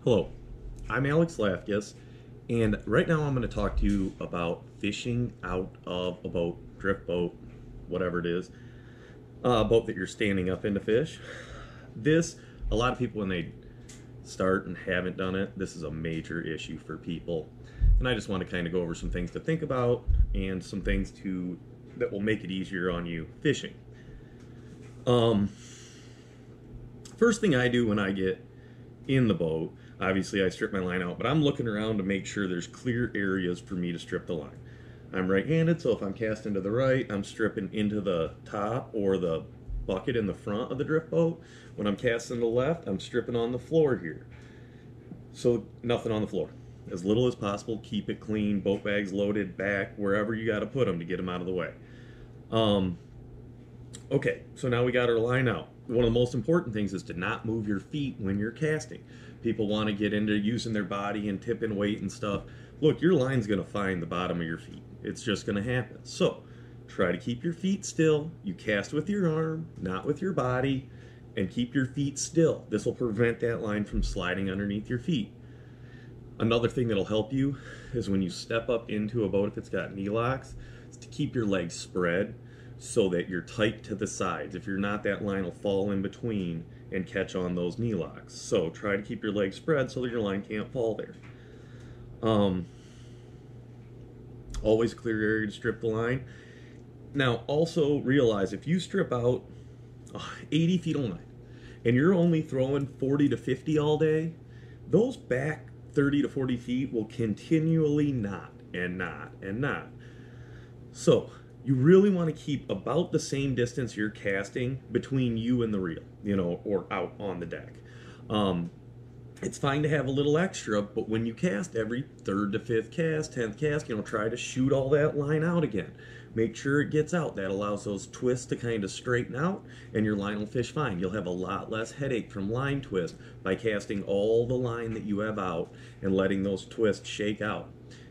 Hello, I'm Alex Lafkus, and right now I'm going to talk to you about fishing out of a boat, drift boat, whatever it is, a boat that you're standing up in to fish. A lot of people when they start and haven't done it, this is a major issue for people. And I just want to kind of go over some things to think about and some things that will make it easier on you fishing. First thing I do when I get in the boat, obviously I strip my line out, but I'm looking around to make sure there's clear areas for me to strip the line. I'm right-handed, so if I'm casting to the right, I'm stripping into the top or the bucket in the front of the drift boat. When I'm casting to the left, I'm stripping on the floor here. So nothing on the floor. As little as possible, keep it clean, boat bags loaded back, wherever you got to put them to get them out of the way. Okay, so now we got our line out. One of the most important things is to not move your feet when you're casting. People want to get into using their body and tipping weight and stuff. Look, your line's going to find the bottom of your feet. It's just going to happen. So try to keep your feet still. You cast with your arm, not with your body, and keep your feet still. This will prevent that line from sliding underneath your feet. Another thing that'll help you is when you step up into a boat, if it's got knee locks, is to keep your legs spread so that you're tight to the sides. If you're not, that line will fall in between and catch on those knee locks. So try to keep your legs spread so that your line can't fall there. Always a clear area to strip the line. Now also realize if you strip out 80 feet of line and you're only throwing 40 to 50 all day, those back 30 to 40 feet will continually knot and knot and knot. So you really want to keep about the same distance you're casting between you and the reel, or out on the deck. It's fine to have a little extra, but when you cast every third to fifth cast, 10th cast, try to shoot all that line out again. Make sure it gets out. That allows those twists to kind of straighten out, and your line will fish fine. You'll have a lot less headache from line twist by casting all the line that you have out and letting those twists shake out.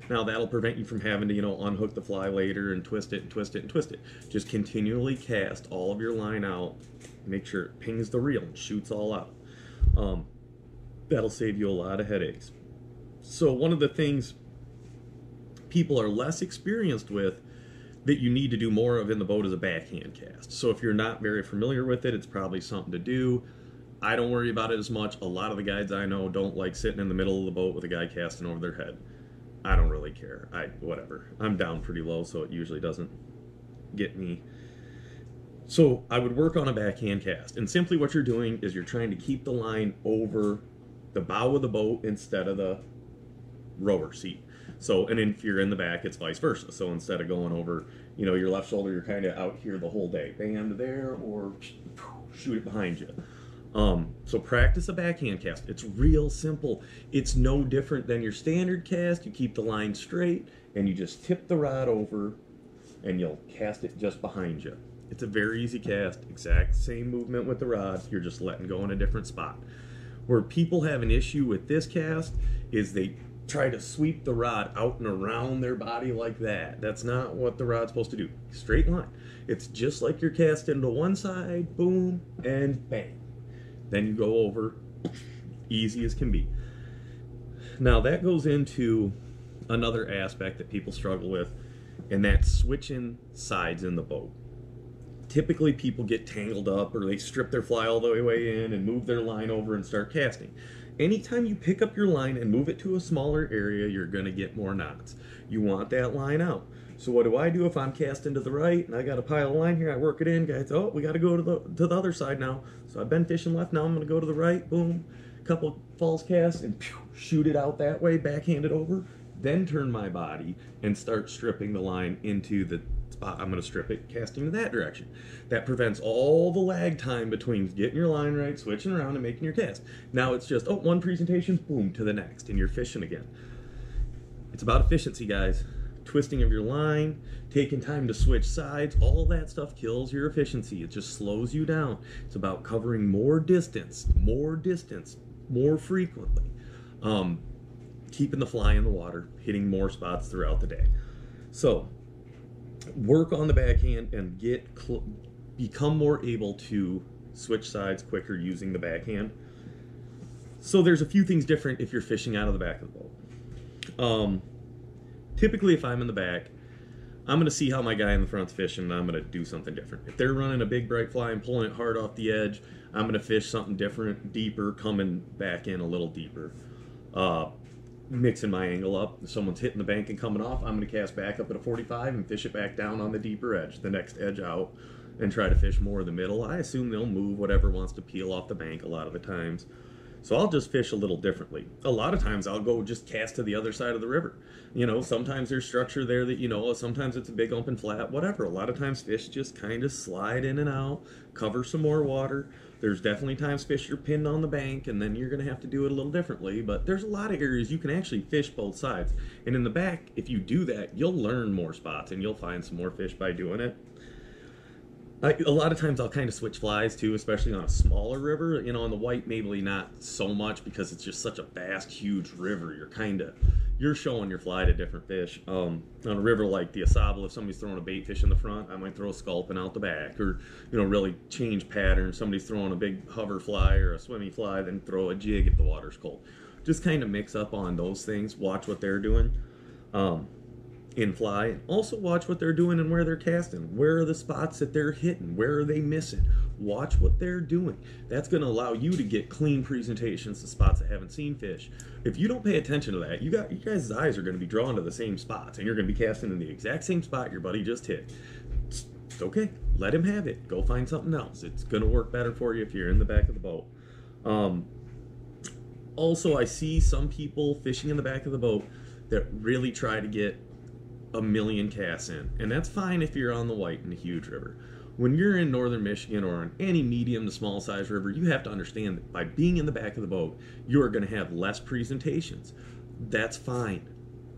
Now that'll prevent you from having to, unhook the fly later and twist it and twist it and twist it. Just continually cast all of your line out. Make sure it pings the reel and shoots all out. That'll save you a lot of headaches. So one of the things people are less experienced with that you need to do more of in the boat is a backhand cast. So if you're not very familiar with it, it's probably something to do. I don't worry about it as much. A lot of the guides I know don't like sitting in the middle of the boat with a guy casting over their head. I don't really care. Whatever. I'm down pretty low, so it usually doesn't get me. So I would work on a backhand cast. And simply what you're doing is you're trying to keep the line over the bow of the boat instead of the rower seat. So, and if you're in the back, it's vice versa. So instead of going over, your left shoulder, you're kind of out here the whole day. Band there or shoot it behind you. So practice a backhand cast. It's real simple. It's no different than your standard cast. You keep the line straight and you just tip the rod over and you'll cast it just behind you. It's a very easy cast, exact same movement with the rod. You're just letting go in a different spot. Where people have an issue with this cast is they try to sweep the rod out and around their body like that. That's not what the rod's supposed to do. Straight line. It's just like you're casting to one side, boom, and bang. Then you go over, easy as can be. Now that goes into another aspect that people struggle with, and that's switching sides in the boat. Typically people get tangled up or they strip their fly all the way in and move their line over and start casting. Anytime you pick up your line and move it to a smaller area, you're going to get more knots. You want that line out. So what do if I'm casting to the right and I got a pile of line here? I work it in, guys. Oh, we got to go to the other side now. So I've been fishing left. Now I'm going to go to the right. Boom. Couple false casts and shoot it out that way, backhand it over. Then turn my body and start stripping the line into the spot I'm going to strip it, casting to that direction. That prevents all the lag time between getting your line right, switching around, and making your cast. Now it's just, one presentation, boom, to the next, and you're fishing again. It's about efficiency, guys. Twisting of your line, taking time to switch sides, all that stuff kills your efficiency. It just slows you down. It's about covering more distance, more frequently. Keeping the fly in the water, hitting more spots throughout the day. So work on the backhand and become more able to switch sides quicker using the backhand. So there's a few things different if you're fishing out of the back of the boat. Typically, if I'm in the back, I'm going to see how my guy in the front's fishing, and I'm going to do something different. If they're running a big bright fly and pulling it hard off the edge, I'm going to fish something different, deeper, coming back in a little deeper. Mixing my angle up. If someone's hitting the bank and coming off, I'm going to cast back up at a 45 and fish it back down on the deeper edge, the next edge out, and try to fish more of the middle. I assume they'll move whatever wants to peel off the bank a lot of the times. So I'll just fish a little differently. A lot of times I'll go just cast to the other side of the river. You know, sometimes there's structure there that, you know, sometimes it's a big open flat, whatever. A lot of times fish just kind of slide in and out, cover some more water. There's definitely times fish are pinned on the bank, and then you're going to have to do it a little differently. But there's a lot of areas you can actually fish both sides. And in the back, if you do that, you'll learn more spots, and you'll find some more fish by doing it. A lot of times I'll kind of switch flies too, especially on a smaller river. You know, on the white, maybe not so much because it's just such a vast, huge river. You're showing your fly to different fish. On a river like the Asable, if somebody's throwing a bait fish in the front, I might throw a sculpin out the back, or, you know, really change pattern. Somebody's throwing a big hover fly or a swimmy fly, then throw a jig if the water's cold. Just kind of mix up on those things. Watch what they're doing. In fly. Also watch what they're doing and where they're casting. Where are the spots that they're hitting? Where are they missing? Watch what they're doing. That's going to allow you to get clean presentations to spots that haven't seen fish. If you don't pay attention to that, you guys' eyes are going to be drawn to the same spots, and you're going to be casting in the exact same spot your buddy just hit. It's okay. Let him have it. Go find something else. It's going to work better for you if you're in the back of the boat. Also, I see some people fishing in the back of the boat that really try to get a million casts in, and that's fine if you're on the white in a huge river. When you're in northern Michigan or on any medium to small size river, you have to understand that by being in the back of the boat, you are going to have less presentations. That's fine.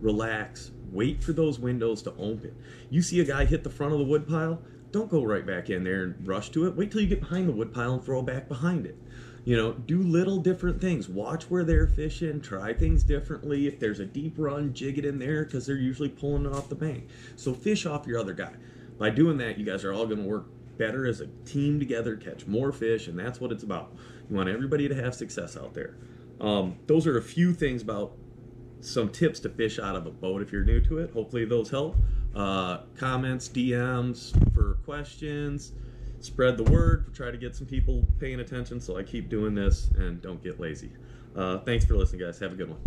Relax. Wait for those windows to open. You see a guy hit the front of the wood pile, don't go right back in there and rush to it. Wait till you get behind the wood pile and throw back behind it. You know, do little different things. Watch where they're fishing. Try things differently. If there's a deep run, jig it in there because they're usually pulling it off the bank. So fish off your other guy. By doing that, you guys are all going to work better as a team together, catch more fish, and that's what it's about. You want everybody to have success out there. Those are a few things about some tips to fish out of a boat if you're new to it. Hopefully those help. Comments, DMs for questions. Spread the word. Try to get some people paying attention so I keep doing this and don't get lazy. Thanks for listening, guys. Have a good one.